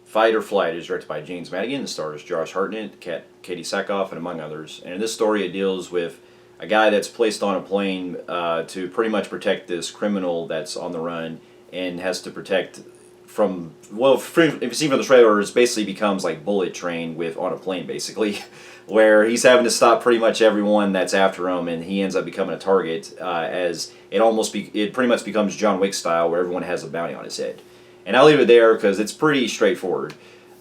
Fight or Flight is directed by James Madigan and stars Josh Hartnett, Katie Sackhoff, and among others. And in this story, it deals with a guy that's placed on a plane to pretty much protect this criminal that's on the run and has to protect from, well, if you see from the trailer, it basically becomes like Bullet Train with on a plane, basically, where he's having to stop pretty much everyone that's after him, and he ends up becoming a target as it pretty much becomes John Wick style, where everyone has a bounty on his head. And I'll leave it there because it's pretty straightforward.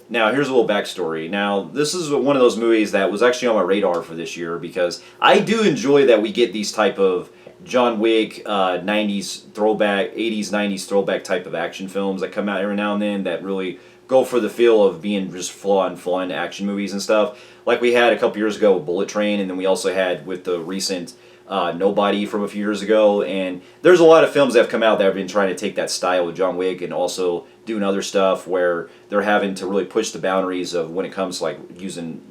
Now, here's a little backstory. Now, this is one of those movies that was actually on my radar for this year because I do enjoy that we get these type of John Wick 90s throwback, 80s, 90s throwback type of action films that come out every now and then that really go for the feel of being just fun action movies and stuff. Like we had a couple years ago with Bullet Train, and then we also had with the recent Nobody from a few years ago. And there's a lot of films that have come out that have been trying to take that style of John Wick and also doing other stuff where they're having to really push the boundaries of when it comes to like using,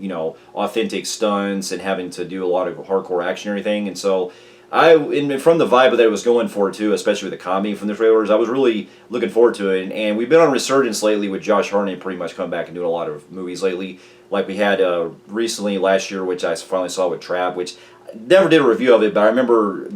authentic stunts and having to do a lot of hardcore action and everything. And so from the vibe that it was going for too, especially with the comedy from the trailers, I was really looking forward to it. And we've been on a resurgence lately with Josh Hartnett pretty much coming back and doing a lot of movies lately. Like we had recently last year, which I finally saw with Trap, which I never did a review of it, but I remember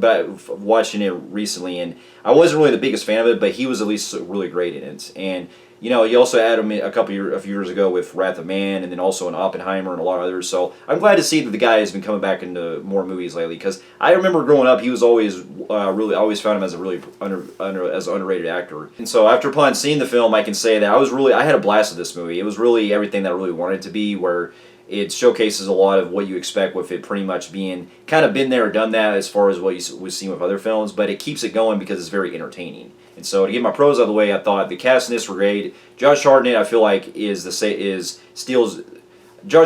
watching it recently, and I wasn't really the biggest fan of it, but he was at least really great in it. And he also had him a few years ago with Wrath of Man, and then also in Oppenheimer and a lot of others. So I'm glad to see that the guy has been coming back into more movies lately. Because I remember growing up, he was always I always found him as a really as an underrated actor. And so after upon seeing the film, I can say that I had a blast with this movie. It was really everything that I really wanted it to be. Where it showcases a lot of what you expect with it pretty much being kind of been there or done that as far as what we've seen with other films, but it keeps it going because it's very entertaining. And so to get my pros out of the way, I thought the cast in this were great. Josh Hartnett, I feel like Josh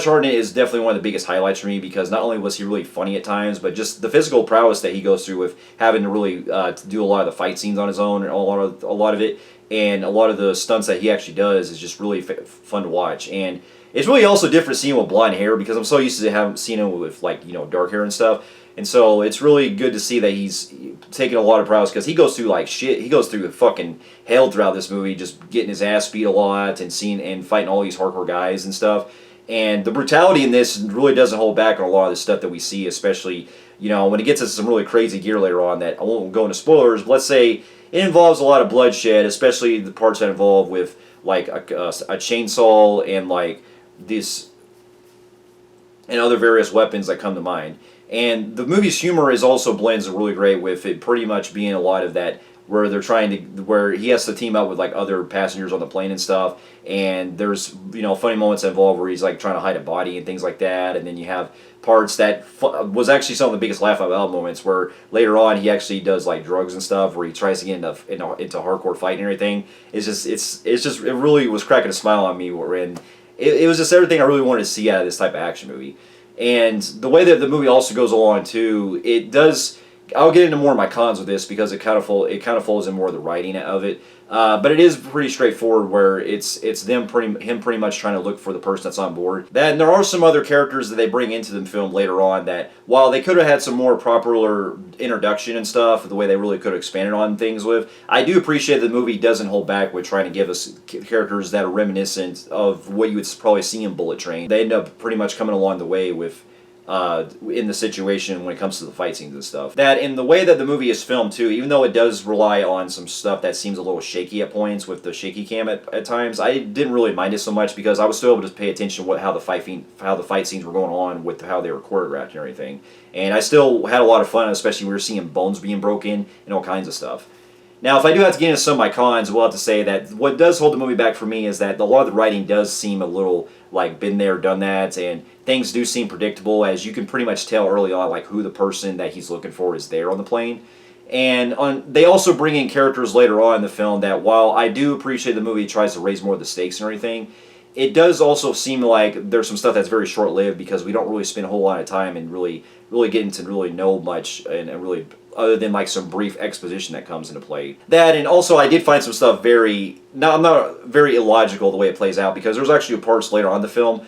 Hartnett is definitely one of the biggest highlights for me because not only was he really funny at times, but just the physical prowess that he goes through with having to really do a lot of the fight scenes on his own and a lot of it, and a lot of the stunts that he actually does is just really fun to watch. And it's really also different seeing him with blonde hair because I'm so used to having seen him with dark hair and stuff. And so it's really good to see that he's taking a lot of prowess because he goes through like shit. He goes through fucking hell throughout this movie, just getting his ass beat a lot and fighting all these hardcore guys and stuff. And the brutality in this really doesn't hold back on a lot of the stuff that we see, especially when it gets into some really crazy gear later on. That I won't go into spoilers, but let's say it involves a lot of bloodshed, especially the parts that involve with like a chainsaw and like this and other various weapons that come to mind. And the movie's humor is also blends really great with it pretty much being a lot of that where where he has to team up with like other passengers on the plane and stuff, and there's funny moments involved where he's like trying to hide a body and things like that. And then you have parts that was actually some of the biggest laugh out loud moments where later on he actually does like drugs and stuff where he tries to get into hardcore fight and everything. It really was cracking a smile on me when it was just everything I really wanted to see out of this type of action movie. And the way that the movie also goes along too, it does. I'll get into more of my cons with this because it kind of folds in more of the writing of it. But it is pretty straightforward where it's him pretty much trying to look for the person that's on board. And there are some other characters that they bring into the film later on that while they could have had some more proper introduction and stuff, the way they really could have expanded on things with, I do appreciate the movie doesn't hold back with trying to give us characters that are reminiscent of what you would probably see in Bullet Train. They end up pretty much coming along the way with in the situation when it comes to the fight scenes and stuff. That in the way that the movie is filmed too, even though it does rely on some stuff that seems a little shaky at points with the shaky cam at times, I didn't really mind it so much because I was still able to pay attention to how the fight scenes were going on with how they were choreographed and everything. And I still had a lot of fun, especially when we were seeing bones being broken and all kinds of stuff. Now, if I do have to get into some of my cons, we'll have to say that what does hold the movie back for me is that a lot of the writing does seem a little like been there, done that, and things do seem predictable, as you can pretty much tell early on like who the person that he's looking for is there on the plane. And they also bring in characters later on in the film that while I do appreciate the movie tries to raise more of the stakes and everything, it does also seem like there's some stuff that's very short-lived because we don't really spend a whole lot of time and really getting to really know much and really other than like some brief exposition that comes into play. That, and also I did find some stuff not very illogical the way it plays out, because there's actually parts later on in the film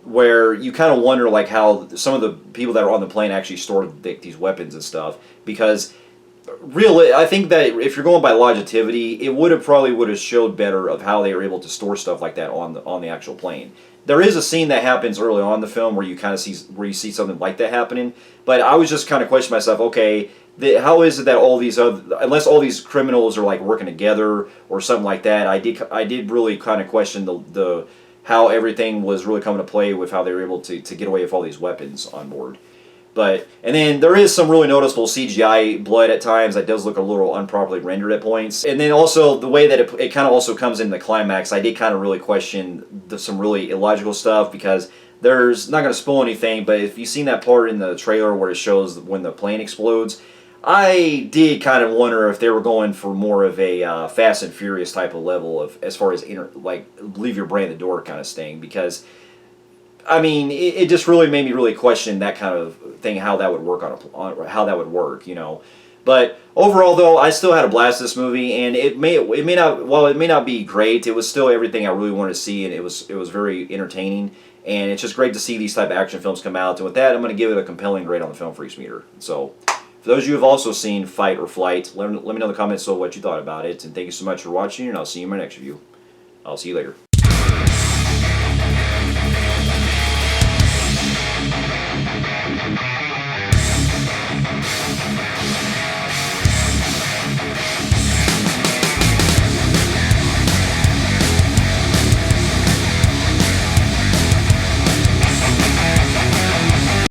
where you kind of wonder like how some of the people that are on the plane actually store these weapons and stuff, because Really, I think that if you're going by longevity, it would have showed better of how they were able to store stuff like that on the actual plane. There is a scene that happens early on in the film where you kind of see something like that happening, but I was just kind of questioning myself. Okay, how is it that all these other, unless all these criminals are like working together or something like that? I did really kind of question the how everything was really coming to play with how they were able to get away with all these weapons on board. But and then there is some really noticeable CGI blood at times that does look a little improperly rendered at points. And then also the way that it kind of also comes in the climax, I did kind of really question some really illogical stuff because there's not going to spoil anything. But if you've seen that part in the trailer where it shows when the plane explodes, I did kind of wonder if they were going for more of a Fast and Furious type of level of as far as like leave your brain at the door kind of thing because. I mean, it just really made me really question that kind of thing, how that would work how that would work, you know. But overall, though, I still had a blast this movie, and it may not while it may not be great, it was still everything I really wanted to see, and it was very entertaining, and it's just great to see these type of action films come out. And with that, I'm going to give it a compelling grade on the Film Freaks meter. So, for those of you who have also seen Fight or Flight, let me know in the comments what you thought about it, and thank you so much for watching, and I'll see you in my next review. I'll see you later.